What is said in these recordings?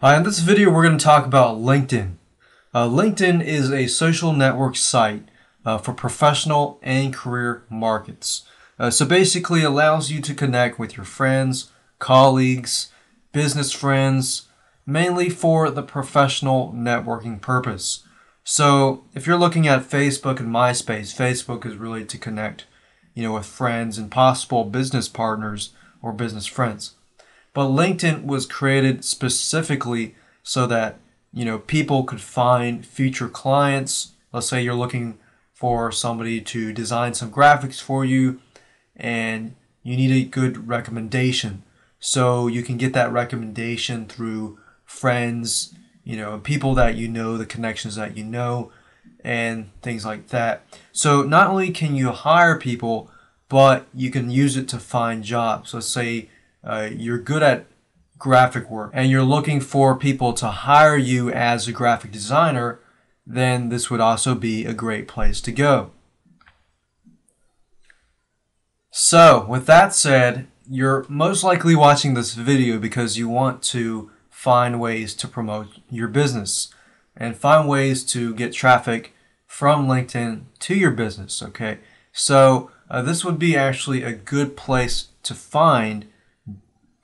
Hi, in this video we're going to talk about LinkedIn. LinkedIn is a social network site for professional and career markets. So basically it allows you to connect with your friends, colleagues, business friends, mainly for the professional networking purpose. So if you're looking at Facebook and MySpace, Facebook is really to connect, with friends and possible business partners or business friends. But LinkedIn was created specifically so that, people could find future clients. Let's say you're looking for somebody to design some graphics for you and you need a good recommendation. So you can get that recommendation through friends, people that the connections that and things like that. So not only can you hire people, but you can use it to find jobs. Let's say you're good at graphic work and you're looking for people to hire you as a graphic designer, then this would also be a great place to go. So with that said, you're most likely watching this video because you want to find ways to promote your business and find ways to get traffic from LinkedIn to your business. Okay, so this would be actually a good place to find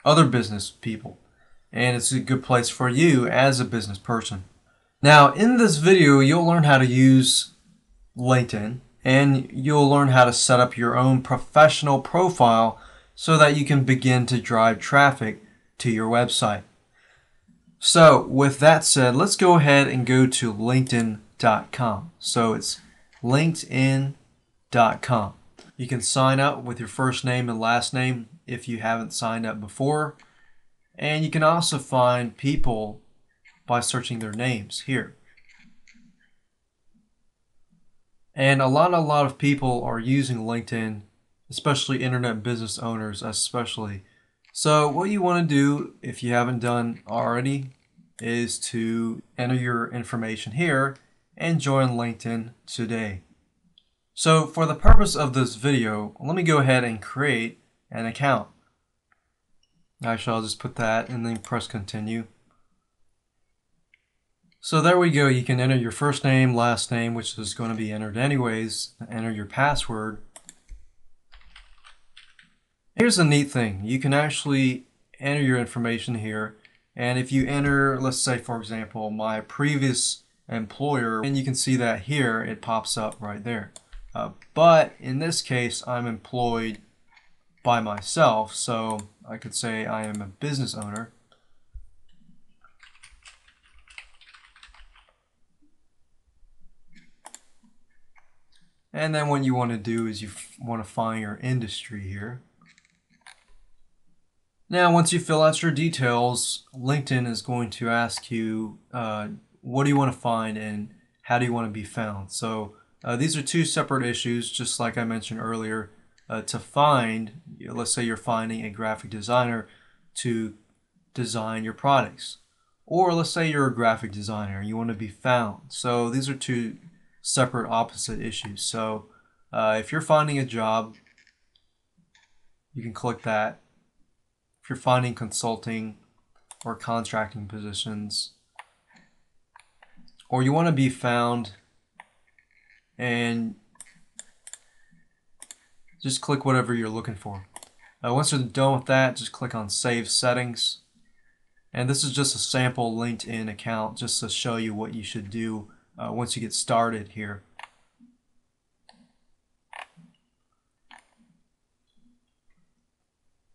other business people, and it's a good place for you as a business person. Now in this video you'll learn how to use LinkedIn and you'll learn how to set up your own professional profile so that you can begin to drive traffic to your website. So with that said, let's go ahead and go to linkedin.com. So it's linkedin.com. You can sign up with your first name and last name if you haven't signed up before. And you can also find people by searching their names here. And a lot of people are using LinkedIn, especially internet business owners especially. So what you want to do, if you haven't done already, is to enter your information here and join LinkedIn today. So for the purpose of this video, let me go ahead and create an account. Actually, I'll just put that and then press continue. So there we go. You can enter your first name, last name, which is going to be entered anyways. Enter your password. Here's a neat thing. You can actually enter your information here. And if you enter, let's say, for example, my previous employer, and you can see that here, it pops up right there. But in this case, I'm employed by myself, so I could say I am a business owner. And then what you want to do is you want to find your industry here. Now once you fill out your details, LinkedIn is going to ask you what do you want to find and how do you want to be found. So these are two separate issues, just like I mentioned earlier. To find, let's say you're finding a graphic designer to design your products, or let's say you're a graphic designer and you want to be found. So these are two separate opposite issues. So if you're finding a job, you can click that. If you're finding consulting or contracting positions, or you want to be found, and just click whatever you're looking for. Once you're done with that, just click on Save Settings. And this is just a sample LinkedIn account just to show you what you should do once you get started here.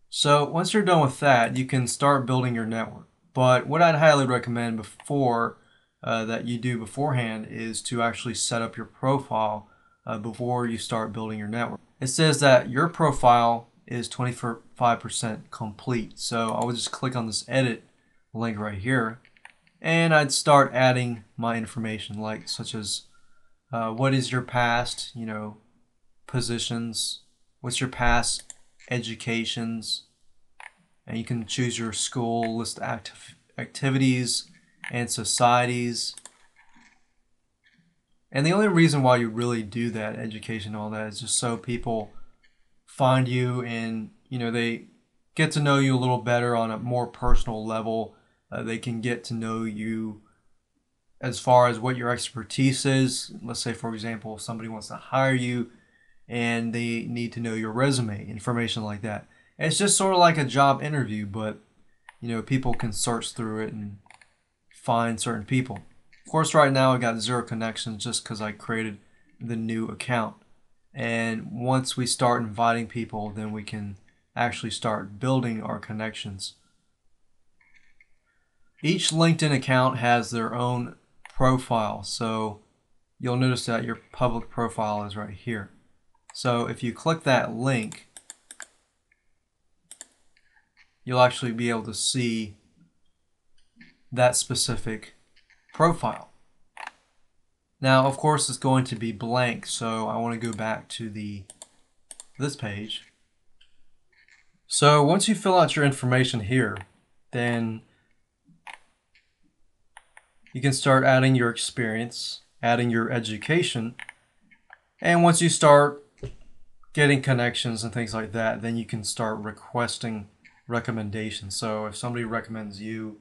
So once you're done with that, you can start building your network. But what I'd highly recommend that you do beforehand is to actually set up your profile before you start building your network. It says that your profile is 25% complete. So I would just click on this edit link right here, and I'd start adding my information, like such as what is your past, positions, what's your past educations, and you can choose your school, list activities and societies. And the only reason why you really do that, education, all that, is just so people find you and they get to know you a little better on a more personal level They can get to know you as far as what your expertise is. Let's say, for example, if somebody wants to hire you and they need to know your resume, information like that. It's just sort of like a job interview, but people can search through it and find certain people. Of course, right now I got 0 connections just because I created the new account. And once we start inviting people, then we can actually start building our connections. Each LinkedIn account has their own profile, so you'll notice that your public profile is right here. So if you click that link, you'll actually be able to see that specific profile. Now, of course, it's going to be blank, so I want to go back to this page. So once you fill out your information here, then you can start adding your experience, adding your education, and once you start getting connections and things like that, then you can start requesting recommendations. So if somebody recommends you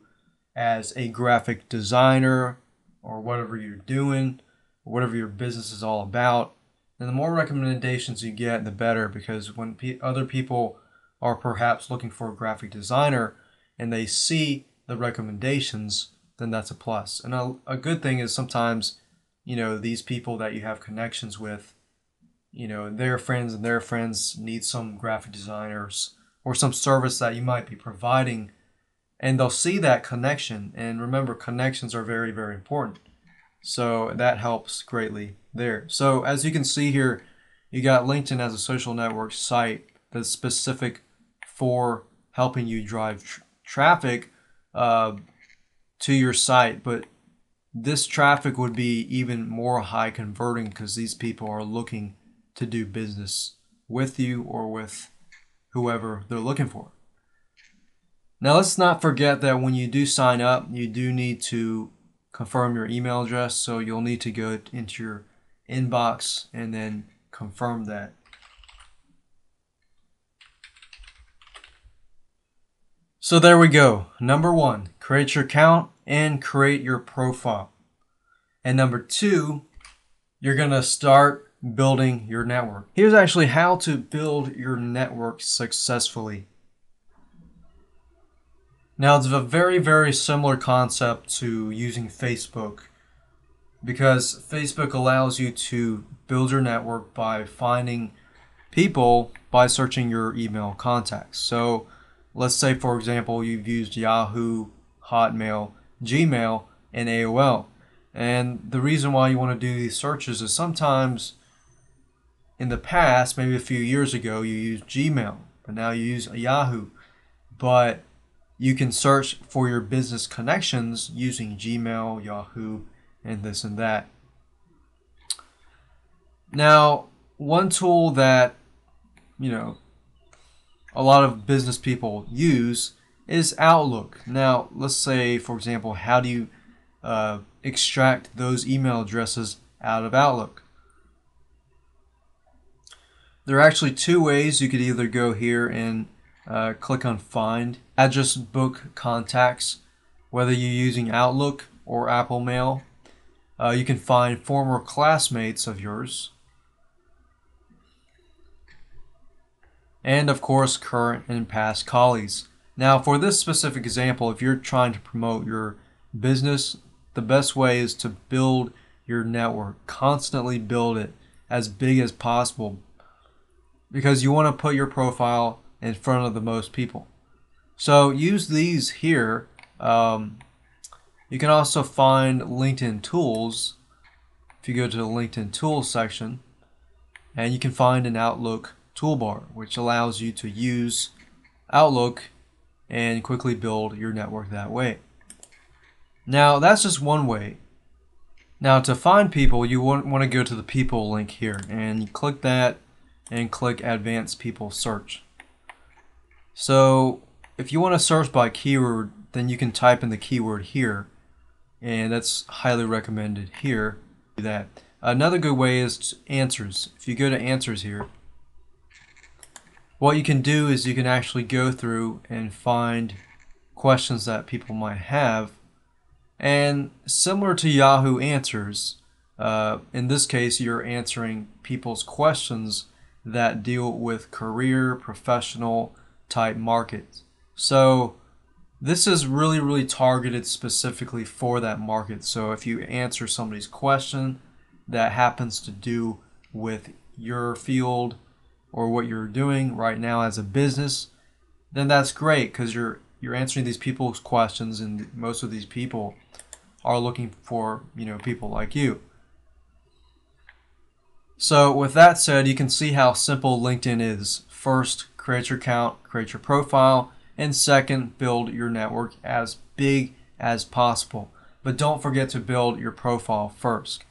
as a graphic designer or whatever you're doing, or whatever your business is all about, then the more recommendations you get, the better, because when other people are perhaps looking for a graphic designer and they see the recommendations, then that's a plus. And a good thing is sometimes, these people that you have connections with, their friends and their friends need some graphic designers or some service that you might be providing, and they'll see that connection. And remember, connections are very, very important. So that helps greatly there. So as you can see here, you got LinkedIn as a social network site that's specific for helping you drive traffic to your site, but this traffic would be even more high converting because these people are looking to do business with you or with whoever they're looking for. Now let's not forget that when you do sign up, you do need to confirm your email address, so you'll need to go into your inbox and then confirm that. So there we go. Number 1, create your account and create your profile. And number 2, you're going to start building your network. Here's actually how to build your network successfully. Now, it's a very, very similar concept to using Facebook, because Facebook allows you to build your network by finding people by searching your email contacts. So let's say, for example, you've used Yahoo, Hotmail, Gmail, and AOL. And the reason why you want to do these searches is sometimes in the past, maybe a few years ago, you used Gmail, but now you use Yahoo. But you can search for your business connections using Gmail, Yahoo, and this and that. Now, one tool that, a lot of business people use is Outlook. Now, let's say, for example, how do you extract those email addresses out of Outlook? There are actually 2 ways. You could either go here and click on Find Address Book Contacts, whether you're using Outlook or Apple Mail. You can find former classmates of yours, and of course current and past colleagues. Now, for this specific example, if you're trying to promote your business, the best way is to build your network. Constantly build it as big as possible, because you want to put your profile in front of the most people. So use these here. You can also find LinkedIn tools if you go to the LinkedIn tools section, and you can find an Outlook toolbar, which allows you to use Outlook and quickly build your network that way. Now, that's just one way. Now, to find people, you want to go to the people link here, and you click that and click Advanced People Search. So if you want to search by keyword, then you can type in the keyword here, and that's highly recommended here. Do that. Another good way is answers. If you go to answers here, what you can do is you can actually go through and find questions that people might have. And similar to Yahoo Answers, in this case, you're answering people's questions that deal with career, professional type markets. So this is really, really targeted specifically for that market. So if you answer somebody's question that happens to do with your field or what you're doing right now as a business, then that's great because you're answering these people's questions, and most of these people are looking for, people like you. So with that said, you can see how simple LinkedIn is. First, create your account, create your profile, and second, build your network as big as possible. But don't forget to build your profile first.